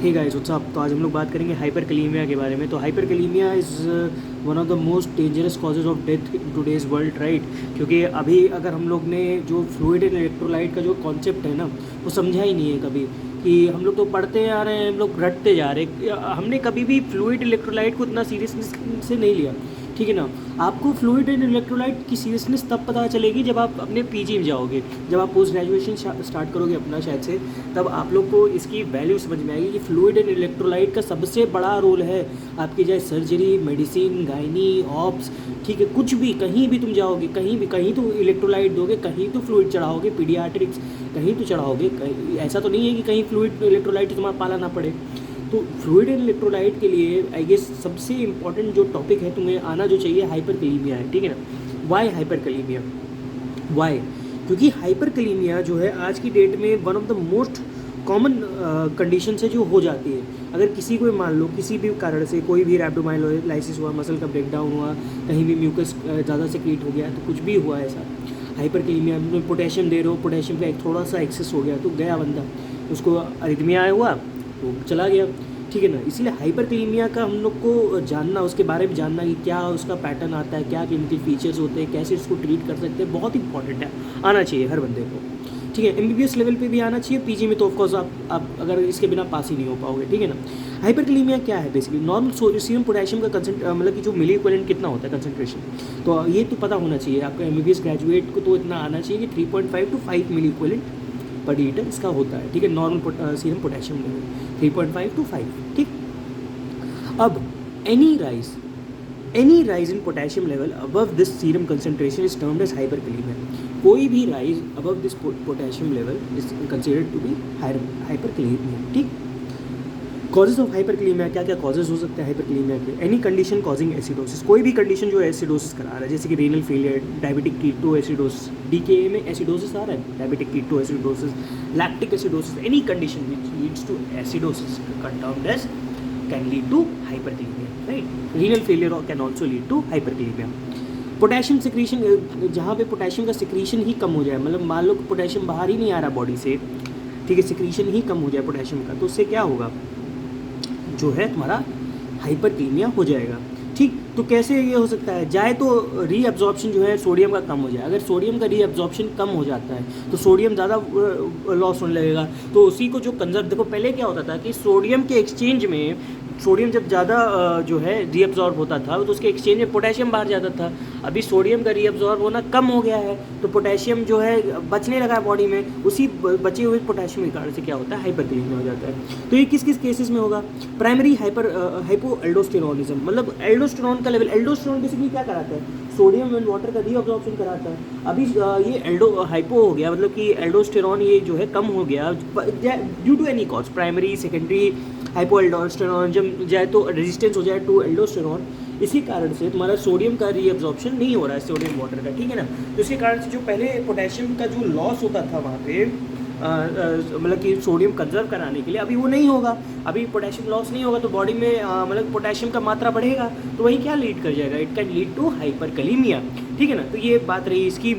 Hey guys what's up. तो आज हम लोग बात करेंगे हाइपरकैलेमिया के बारे में। तो hyperkalaemia is one of the most dangerous causes of death in today's world, right. क्योंकि अभी अगर हम लोग ने जो फ्लूइड एंड इलेक्ट्रोलाइट का जो कॉन्सेप्ट है ना, वो समझा ही नहीं है कभी। कि हम लोग तो पढ़ते आ रहे हैं, हम लोग रटते जा रहे हैं, हमने कभी भी फ्लूइड इलेक्ट्रोलाइट को इतना सीरियसनेस से नहीं लिया, ठीक है ना। आपको फ्लूइड एंड इलेक्ट्रोलाइट की सीरियसनेस तब पता चलेगी जब आप अपने पीजी में जाओगे, जब आप पोस्ट ग्रेजुएशन स्टार्ट करोगे अपना शायद से, तब आप लोग को इसकी वैल्यू समझ में आएगी कि फ्लूइड एंड इलेक्ट्रोलाइट का सबसे बड़ा रोल है आपकी, चाहे सर्जरी, मेडिसिन, गायनी, ऑप्स, ठीक है, कुछ भी, कहीं भी तुम जाओगे, कहीं तो इलेक्ट्रोलाइट दोगे, कहीं तो फ्लूइड चढ़ाओगे, पीडियाट्रिक्स कहीं तो चढ़ाओगे। ऐसा तो नहीं है कि कहीं फ्लूइड इलेक्ट्रोलाइट तुम्हारा पाला ना पड़े। तो फ्लूइड एंड इलेक्ट्रोलाइट के लिए आई गेस सबसे इंपॉर्टेंट जो टॉपिक है तुम्हें आना जो चाहिए, हाइपरकैलेमिया है, ठीक है ना। Why hyperkalaemia? वाई? क्योंकि हाइपरकैलेमिया जो है आज की डेट में one of the most common condition है जो हो जाती है। अगर किसी को मान लो किसी भी कारण से कोई भी रैप्टोमाइलोलाइसिस हुआ, मसल का ब्रेकडाउन हुआ, कहीं भी म्यूकस ज़्यादा सेक्रीट हो गया, तो कुछ भी हुआ ऐसा, हाइपरकैलेमिया में पोटेशियम दे रहे हो, पोटेशियम का एक थोड़ा सा एक्सेस हो गया तो गया बंदा, उसको अरिथमिया हुआ तो चला गया, ठीक है ना। इसलिए हाइपरकैलेमिया का हम लोग को जानना, उसके बारे में जानना कि क्या उसका पैटर्न आता है, क्या क्लिनिकल फीचर्स होते हैं, कैसे इसको ट्रीट कर सकते हैं, बहुत इंपॉर्टेंट है, आना चाहिए हर बंदे को, ठीक है। एमबीबीएस लेवल पे भी आना चाहिए, पीजी में तो ऑफकोर्स आप अगर इसके बिना पास ही नहीं हो पाओगे, ठीक है ना। हाइपरकैलेमिया क्या है? बेसिकली नॉर्मल सीरम पोटेशियम का मतलब कि जो मिली इक्विवेलेंट कितना होता है कंसंट्रेशन, तो ये तो पता होना चाहिए आपका। एमबीबीएस ग्रेजुएट को तो इतना आना चाहिए कि 3.5 to 5 milliequivalent per litre इसका होता है, ठीक है, normal serum potassium level 3.5 to 5, ठीक। अब any rise in potassium level above this serum concentration is termed as hyperkalaemia. कोई भी rise above this potassium level is considered to be hyperkalaemia, ठीक। कॉजेज ऑफ हाइपरकैलेमिया, क्या क्या causes हो सकते हैं हाइपरकैलेमिया के? एनी कंडीशन कॉजिंग एसिडोसिस, कोई भी कंडीशन जो एसिडोसिस करा रहा है, जैसे कि renal failure, diabetic ketoacidosis, DKA में एसिडोसिस आ रहा है, diabetic ketoacidosis, lactic acidosis, any condition which leads to acidosis termed as can lead to hyperkalaemia, right. Renal failure can also lead to hyperkalaemia. Potassium secretion, जहाँ पे potassium का secretion ही कम हो जाए, मतलब मान लो कि पोटेशियम बाहर ही नहीं आ रहा बॉडी से, ठीक है, सिक्रीशन ही कम हो जाए पोटेशियम का, तो उससे क्या होगा, जो है तुम्हारा हाइपरकैलेमिया हो जाएगा, ठीक। तो कैसे ये हो सकता है? जाए तो रीअब्जॉर्प्शन जो है सोडियम का कम हो जाए। अगर सोडियम का रीअब्जॉर्प्शन कम हो जाता है तो सोडियम ज़्यादा लॉस होने लगेगा, तो उसी को जो कंजर्व, देखो पहले क्या होता था कि सोडियम के एक्सचेंज में, सोडियम जब ज़्यादा जो है रीअब्जॉर्ब होता था तो उसके एक्सचेंज में पोटेशियम बाहर जाता था। अभी सोडियम का रीअब्जॉर्ब होना कम हो गया है तो पोटेशियम जो है बचने लगा है बॉडी में, उसी बचे हुए पोटेशियम के कारण से क्या होता है, हाइपरकैलेमिया हो जाता है। तो ये किस किस केसेस में होगा? प्राइमरी हाइपोएल्डोस्टेरोनिज्म, मतलब एल्डोस्टेरोन का लेवल, एल्डोस्टेरोन बेसिकली क्या कराता है, सोडियम एंड वाटर का रीअब्जॉर्प्शन कराता है। अभी ये हाइपो हो गया, मतलब कि एल्डोस्टेरोन ये जो है कम हो गया due to any cause, primary, secondary hypoaldosterone, जब जाए तो रेजिस्टेंस हो जाए टू एल्डोस्टेरोन, इसी कारण से तुम्हारा सोडियम का रीअब्जॉर्प्शन नहीं हो रहा है, सोडियम वाटर का, ठीक है ना। तो इसके कारण से जो पहले पोटेशियम का जो लॉस होता था वहाँ पे, मतलब कि सोडियम कंजर्व कराने के लिए, अभी वो नहीं होगा। अभी पोटेशियम लॉस नहीं होगा तो बॉडी में मतलब पोटेशियम का मात्रा बढ़ेगा, तो वही क्या लीड कर जाएगा, it can lead to hyperkalaemia, ठीक है ना। तो ये बात रही इसकी।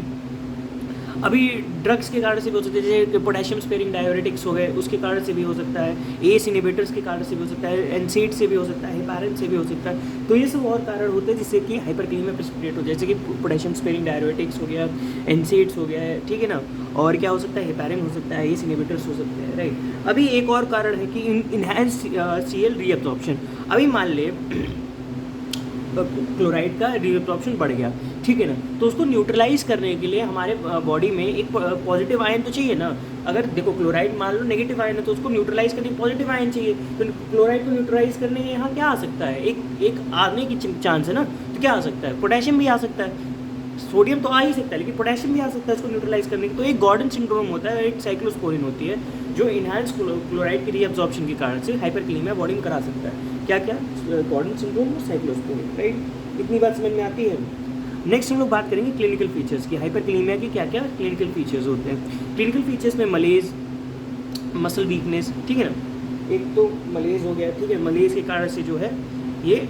अभी ड्रग्स के कारण से भी हो सकता है, जैसे पोटेशियम स्पेयरिंग डायोरेटिक्स हो गए, उसके कारण से भी हो सकता है, एस इनहिबिटर्स के कारण से भी हो सकता है, एनसेड से भी हो सकता है, हेपारिन से भी हो सकता है। तो ये सब और कारण होते हैं जिससे कि हाइपरकैलेमिया प्रेसिपिटेट हो, जैसे कि पोटेशियम स्पेयरिंग डायोरेटिक्स हो गया, एनसेड्स हो गया है, ठीक है ना। और क्या हो सकता है, हेपारिन हो सकता है, एस इनहिबिटर्स हो सकते हैं, राइट। अभी एक और कारण है कि इनहैंस सीएल रीअब्जॉर्प्शन। अभी मान ले क्लोराइड का रीअब्जॉर्प्शन बढ़ गया, ठीक है ना, तो उसको न्यूट्रलाइज करने के लिए हमारे बॉडी में एक पॉजिटिव आयन तो चाहिए ना। अगर देखो क्लोराइड मान लो नेगेटिव आयन है तो उसको न्यूट्रलाइज करने के पॉजिटिव आयन चाहिए, तो क्लोराइड को न्यूट्रलाइज करने के यहाँ क्या आ सकता है, एक आने की चांस है ना, तो क्या आ सकता है, पोटेशियम भी आ सकता है, सोडियम तो आ ही सकता है लेकिन पोटेशियम भी आ सकता है इसको न्यूट्रलाइज करने की। तो एक गॉर्डन सिंड्रोम होता है, एक साइक्लोस्पोरिन होती है जो इनहैंस क्लोराइड की रीअब्जॉर्प्शन के कारण से हाइपरकैलेमिया बॉडी में करा सकता है। क्या क्या? गॉर्डन सिंड्रोम और साइक्लोस्पोरिन, राइट। इतनी बात समझ में आती है। नेक्स्ट हम लोग बात करेंगे क्लिनिकल फीचर्स की, हाइपरकैलेमिया के क्या क्या क्लिनिकल फीचर्स होते हैं। क्लिनिकल फीचर्स में मलेज, मसल वीकनेस, ठीक है ना, एक तो मलेज हो गया, ठीक है, मलेज के कारण से जो है ये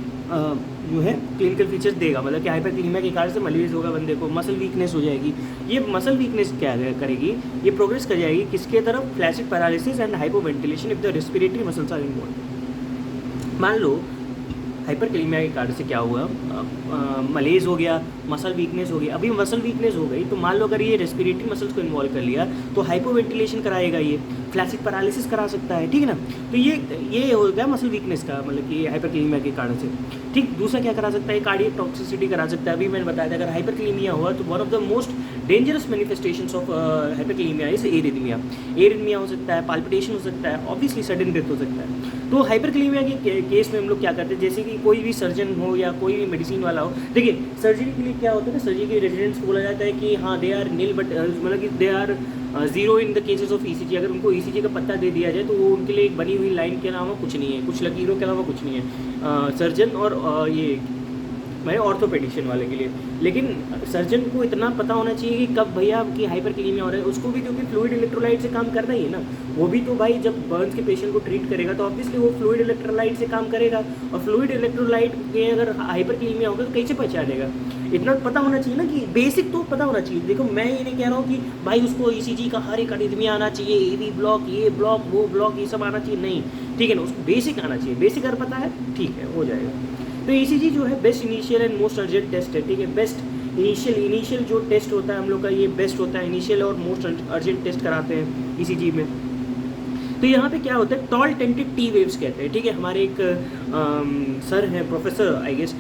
जो है क्लिनिकल फीचर्स देगा, मतलब कि हाइपरक्लीमिया के कारण से मलेरिया होगा बंदे को, मसल वीकनेस हो जाएगी। ये मसल वीकनेस क्या करेगी, ये प्रोग्रेस कर जाएगी किसके तरफ, flaccid paralysis and hypoventilation if the respiratory muscles are involve. मान लो हाइपरक्लीमिया के कारण से क्या हुआ, मलेज हो गया, मसल वीकनेस हो गई। अभी मसल वीकनेस हो गई तो मान लो अगर ये रेस्पिरेटरी मसल्स को इन्वॉल्व कर लिया तो हाइपोवेंटिलेशन कराएगा, ये फ्लैसिड पैरालिसिस करा सकता है, ठीक है ना। तो ये हो गया मसल वीकनेस का, मतलब कि हाइपरक्लीमिया के कारण से। ठीक, दूसरा क्या करा सकता है, कार्डियक टॉक्सिसिटी करा सकता है। अभी मैंने बताया था अगर हाइपरक्लीमिया हुआ तो one of the most dangerous manifestations of hyperkalemia is arrhythmia. Arrhythmia हो सकता है, पाल्पिटेशन हो सकता है, ऑब्वियसली सडन डेथ हो सकता है। तो हाइपरक्लीमिया के केस में हम लोग क्या करते हैं, जैसे कि कोई भी सर्जन हो या कोई भी मेडिसिन वाला हो, देखिए सर्जरी के लिए क्या होता है ना, सर्जरी के रेजिडेंट्स को बोला जाता है कि हाँ दे आर नील, बट मतलब कि they are zero in the cases of ECG. अगर उनको ईसीजी का पत्ता दे दिया जाए तो वो उनके लिए एक बनी हुई लाइन के अलावा कुछ नहीं है, कुछ लकीरों के अलावा कुछ नहीं है सर्जन और ये मैं ऑर्थोपेडिशियन वाले के लिए। लेकिन सर्जन को इतना पता होना चाहिए कि कब भैया की हाइपरक्लीमिया हो रहा है, उसको भी क्योंकि फ्लूइड इलेक्ट्रोलाइट से काम करना ही है ना। वो भी तो भाई जब बर्न्स के पेशेंट को ट्रीट करेगा तो ऑब्वियसली वो फ्लूइड इलेक्ट्रोलाइट से काम करेगा, और फ्लूइड इलेक्ट्रोलाइट के अगर हाइपरक्लीमिया होगा तो कैसे पहचानेगा, इतना पता होना चाहिए ना, कि बेसिक तो पता होना चाहिए। देखो मैं ये नहीं कह रहा हूँ कि भाई उसको ईसीजी का हर एक अरिथमिया आना चाहिए, एवी ब्लॉक, ये ब्लॉक, वो ब्लॉक, ये सब आना चाहिए, नहीं, ठीक है ना, उसको बेसिक आना चाहिए। बेसिक अगर पता है ठीक है, हो जाएगा। तो ईसीजी जो है best initial and most urgent test है, ठीक है। बेस्ट इनिशियल जो टेस्ट होता है हम लोग का, ये बेस्ट होता है, इनिशियल और मोस्ट अर्जेंट टेस्ट कराते हैं ईसीजी में। तो यहाँ पे क्या होता है, टॉल टेंटेड टी वेव्स कहते हैं, ठीक है। हमारे एक सर हैं, प्रोफेसर आई गेस,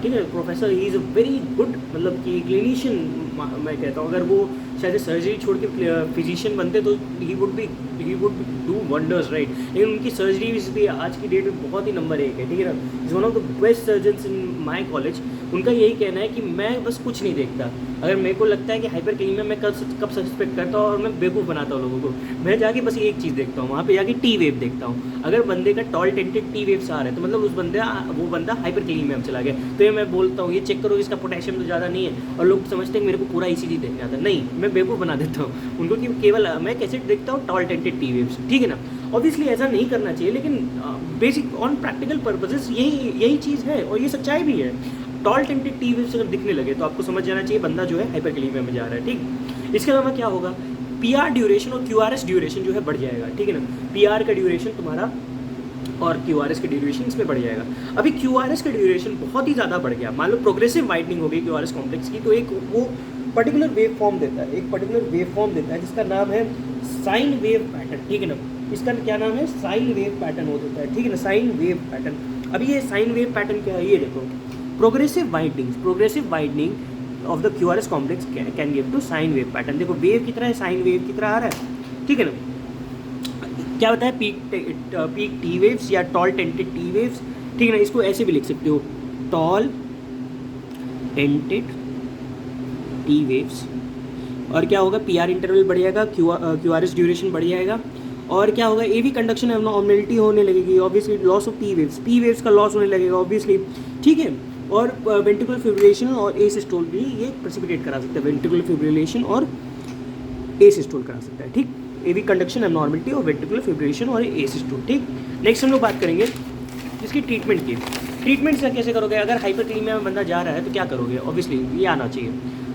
ठीक है, professor he is a very good, मतलब कि क्लिनिशियन मैं कहता हूँ। अगर वो शायद सर्जरी छोड़ के फिजिशियन बनते तो he would do wonders, right. लेकिन उनकी सर्जरीज भी आज की डेट में बहुत ही नंबर 1 है, ठीक है ना। Is one of the best surgeons in my college. उनका यही कहना है कि मैं बस कुछ नहीं देखता, अगर मेरे को लगता है कि हाइपरक्लीमिया मैं कब सस्पेक्ट करता हूँ और मैं बेवकूफ़ बनाता हूँ लोगों को, मैं जाके बस एक चीज़ देखता हूँ, वहाँ पे जाके टी वेव देखता हूँ। अगर बंदे का टॉल टेंटेड टी वेव्स आ रहे हैं तो मतलब वो बंदा हाइपरक्लीमिया में चला गया। तो ये मैं बोलता हूँ, ये चेक करो इसका पोटेशियम तो ज़्यादा नहीं है, और लोग समझते हैं मेरे को पूरा ईसीजी देखने आता है। नहीं, मैं बेवकूफ़ बना देता हूँ उनको कि केवल मैं कैसे देखता हूँ टॉल टेंटेड टी वेव्स, ठीक है ना। ऑब्वियसली ऐसा नहीं करना चाहिए, लेकिन बेसिक ऑन प्रैक्टिकल पर्पजेस यही चीज़ है, और ये सच्चाई भी है। टॉल टेंटेड टी वेव्स अगर दिखने लगे तो आपको समझ जाना चाहिए बंदा जो है हाइपरक्लीमिया में जा रहा है, ठीक। इसके अलावा क्या होगा, पीआर ड्यूरेशन और क्यूआरएस ड्यूरेशन जो है बढ़ जाएगा, ठीक है ना। पीआर का ड्यूरेशन तुम्हारा और क्यूआरएस का ड्यूरेशन इसमें बढ़ जाएगा। अभी क्यूआरएस का ड्यूरेशन बहुत ही ज़्यादा बढ़ गया, मान लो प्रोग्रेसिव वाइडनिंग हो गई क्यूआरएस कॉम्प्लेक्स की, तो एक वो पर्टिकुलर वेव फॉर्म देता है, एक पर्टिकुलर वेव फॉर्म देता है जिसका नाम है साइन वेव पैटर्न, ठीक है ना। इसका क्या नाम है, साइन वेव पैटर्न हो देता है, ठीक है ना, साइन वेव पैटर्न। अभी ये साइन वेव पैटर्न क्या है, ये देखो, progressive widening of the QRS complex can give to sine wave pattern. देखो वेव की तरह, साइन वेव की तरह आ रहा है, ठीक है ना। क्या होता है, पीक टी वेव्स या टॉल टेंटेड टी वेव्स, ठीक है ना। इसको ऐसे भी लिख सकते हो, टॉल टेंटेड टी वेव्स। और क्या होगा, पीआर इंटरवल बढ़ जाएगा, क्यूआरएस ड्यूरेशन बढ़ जाएगा, और क्या होगा, एवी कंडक्शन एबनॉर्मलिटी होने लगेगी, obviously loss of P waves का लॉस होने लगेगा ऑब्वियसली, ठीक है। और वेंट्रिकुलर फिब्रिलेशन और एसिस्टोल भी ये प्रेसिपिटेट करा सकता है, वेंट्रिकुलर फिब्रिलेशन और एसिस्टोल करा सकता है, ठीक। एवी कंडक्शन एबनॉर्मलिटी और वेंट्रिकुलर फिब्रिलेशन और एसिस्टोल, ठीक। नेक्स्ट हम लोग बात करेंगे इसकी ट्रीटमेंट की। ट्रीटमेंट से कैसे करोगे, अगर हाइपरक्लीमिया में बंदा जा रहा है तो क्या करोगे, ऑब्वियसली ये आना चाहिए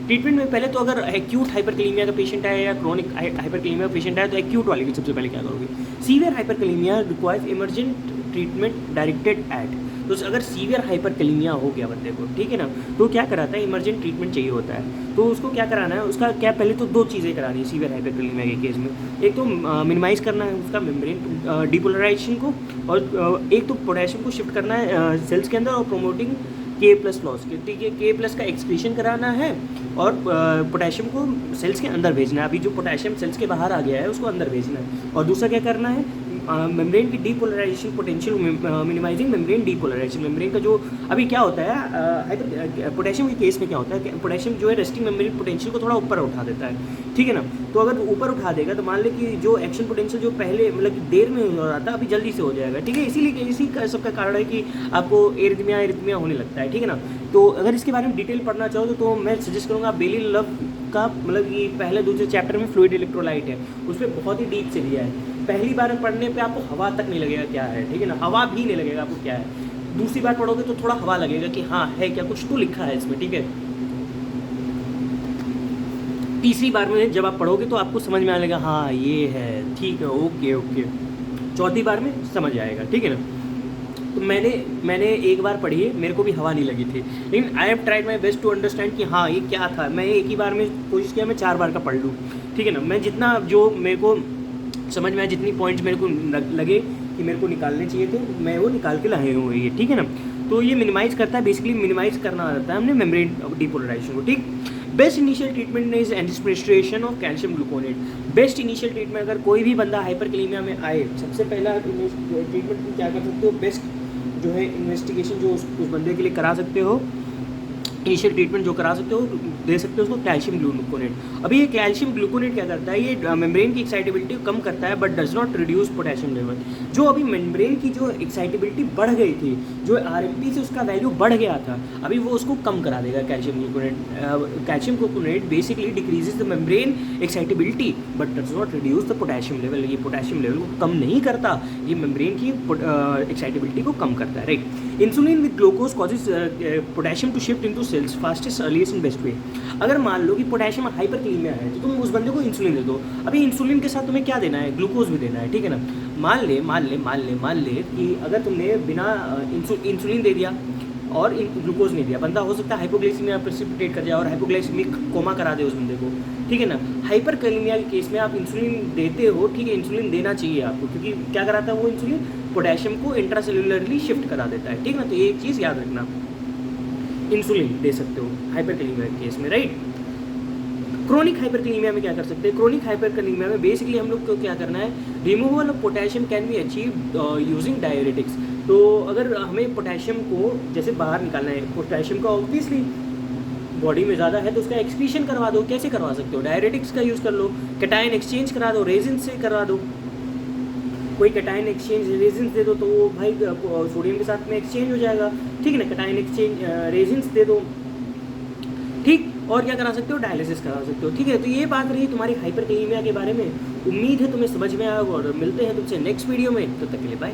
ट्रीटमेंट में। पहले तो अगर एक्यूट हाइपरक्लीमिया का पेशेंट है या क्रोनिक हाइपरक्लीमिया का पेशेंट है तो एक्यूट वाले की सबसे पहले क्या करोगे, severe hyperkalemia requires emergent treatment directed at. तो अगर सीवियर हाइपरक्लीमिया हो गया बंदे को, ठीक है ना, तो क्या कराता है, इमरजेंट ट्रीटमेंट चाहिए होता है। तो उसको क्या कराना है, उसका क्या पहले तो 2 चीज़ें करानी है सीवियर हाइपरक्लीमिया के केस में। एक तो मिनिमाइज़ करना है उसका मेम्ब्रेन डिपोलराइजेशन को, और एक तो पोटेशियम को शिफ्ट करना है सेल्स के अंदर, और प्रोमोटिंग K+ लॉस के, ठीक है। K+ का एक्सक्रीशन कराना है और पोटेशियम को सेल्स के अंदर भेजना है। अभी जो पोटेशियम सेल्स के बाहर आ गया है उसको अंदर भेजना है। और दूसरा क्या करना है, मेम्ब्रेन की depolarisation potential, minimising membrane depolarisation. Membrane का जो अभी क्या होता है पोटेशियम के केस में क्या होता है, पोटेशियम जो है रेस्टिंग मेम्ब्रेन पोटेंशियल को थोड़ा ऊपर उठा देता है, ठीक है ना। तो अगर ऊपर उठा देगा तो मान ले कि जो एक्शन पोटेंशियल जो पहले मतलब कि देर में हो रहा था अभी जल्दी से हो जाएगा, ठीक है। इसीलिए इसी का सबका कारण है कि आपको एरिथमिया होने लगता है, ठीक है ना। तो अगर इसके बारे में डिटेल पढ़ना चाहो तो मैं सजेस्ट करूँगा बेली लव का, मतलब कि पहले दूसरे चैप्टर में फ्लूइड इलेक्ट्रोलाइट है, उसमें बहुत ही डीप से दिया है। पहली बार पढ़ने पे आपको हवा तक नहीं लगेगा क्या है, ठीक है ना, हवा भी नहीं लगेगा आपको क्या है। दूसरी बार पढ़ोगे तो थोड़ा हवा लगेगा कि हाँ है क्या, कुछ तो लिखा है इसमें, ठीक है। तीसरी बार में जब आप पढ़ोगे तो आपको समझ में आने लगा, हाँ ये है, ठीक है, ओके ओके। चौथी बार में समझ आएगा, ठीक है ना। तो मैंने एक बार पढ़ी है, मेरे को भी हवा नहीं लगी थी, लेकिन I have tried my best to understand कि हाँ ये क्या था। मैं एक ही बार में कोशिश किया मैं 4 बार का पढ़ लूँ, ठीक है ना। मैं जितना जो मेरे को समझ में आया, जितनी पॉइंट्स मेरे को लगे कि मेरे को निकालने चाहिए थे, मैं वो निकाल के लाए हुए ये, ठीक है ना। तो ये मिनिमाइज़ करता है, बेसिकली मिनिमाइज़ करना आता है हमने मेम्ब्रेन डीपोलराइजेशन को, ठीक। Best initial treatment is administration of calcium gluconate. Best initial treatment, अगर कोई भी बंदा हाइपरकैलेमिया में आए, सबसे पहला ट्रीटमेंट तुम क्या कर सकते हो, बेस्ट जो है इन्वेस्टिगेशन जो उस बंदे के लिए करा सकते हो, इनिशियल ट्रीटमेंट जो करा सकते हो, दे सकते हो उसको कैल्शियम ग्लूकोनेट। अभी ये कैल्शियम ग्लूकोनेट क्या करता है, ये मेम्ब्रेन की एक्साइटेबिलिटी कम करता है but does not reduce potassium level. जो अभी मेम्ब्रेन की जो एक्साइटेबिलिटी बढ़ गई थी, जो आरएमपी से उसका वैल्यू बढ़ गया था, अभी वो उसको कम करा देगा calcium gluconate. Calcium gluconate basically decreases the membrane excitability but does not reduce the potassium level. ये पोटेशियम लेवल को कम नहीं करता, ये मेम्ब्रेन की एक्साइटेबिलिटी को कम करता है, right. Insulin with glucose causes potassium to shift into cells fastest earliest and best way. अगर मान लो कि पोटेशियम हाइपरकैलेमिया है तो तुम उस बंदे को इंसुलिन दे दो। अभी इंसुलिन के साथ तुम्हें क्या देना है, ग्लूकोज भी देना है, ठीक है ना। मान ले कि अगर तुमने बिना इंसुलिन दे दिया और ग्लूकोज नहीं दिया, बंदा हो सकता है हाइपोग्लाइसीमिया प्रेसिपिटेट कर जाए और हाइपोग्लाइसीमिक कोमा करा दे उस बंदे को, ठीक है ना। हाइपरकैलेमिया के केस में आप इंसुलिन देते हो, ठीक है, इंसुलिन देना चाहिए आपको, क्योंकि क्या कराता है वो इंसुलिन, पोटेशियम को इंट्रासेल्युलरली शिफ्ट करा देता है, ठीक है ना। तो ये एक चीज़ याद रखना, इंसुलिन दे सकते हो हाइपरकैलेमिया के केस में, राइट। क्रोनिक हाइपरकैलेमिया में क्या कर सकते हैं, क्रोनिक हाइपरकैलेमिया में बेसिकली हम लोग को क्या करना है, removal of potassium can be achieve using diuretics. तो अगर हमें पोटेशियम को जैसे बाहर निकालना है, पोटेशियम का ऑब्वियसली बॉडी में ज़्यादा है तो उसका एक्सक्रीशन करवा दो। कैसे करवा सकते हो, डायरेटिक्स का यूज़ कर लो, कैटायन एक्सचेंज करा दो, रेजिन से करवा दो। कोई कैटायन एक्सचेंज रेजिन दे दो तो वो भाई सोडियम के साथ में एक्सचेंज हो जाएगा, ठीक है ना। कैटायन एक्सचेंज रेजिन्स दे दो, ठीक। और क्या करा सकते हो, डायलिसिस करा सकते हो, ठीक है। तो ये बात रही तुम्हारी हाइपरकैलेमिया के बारे में। उम्मीद है तुम्हें समझ में आया और मिलते हैं तुमसे नेक्स्ट वीडियो में, तब तक के लिए बाय।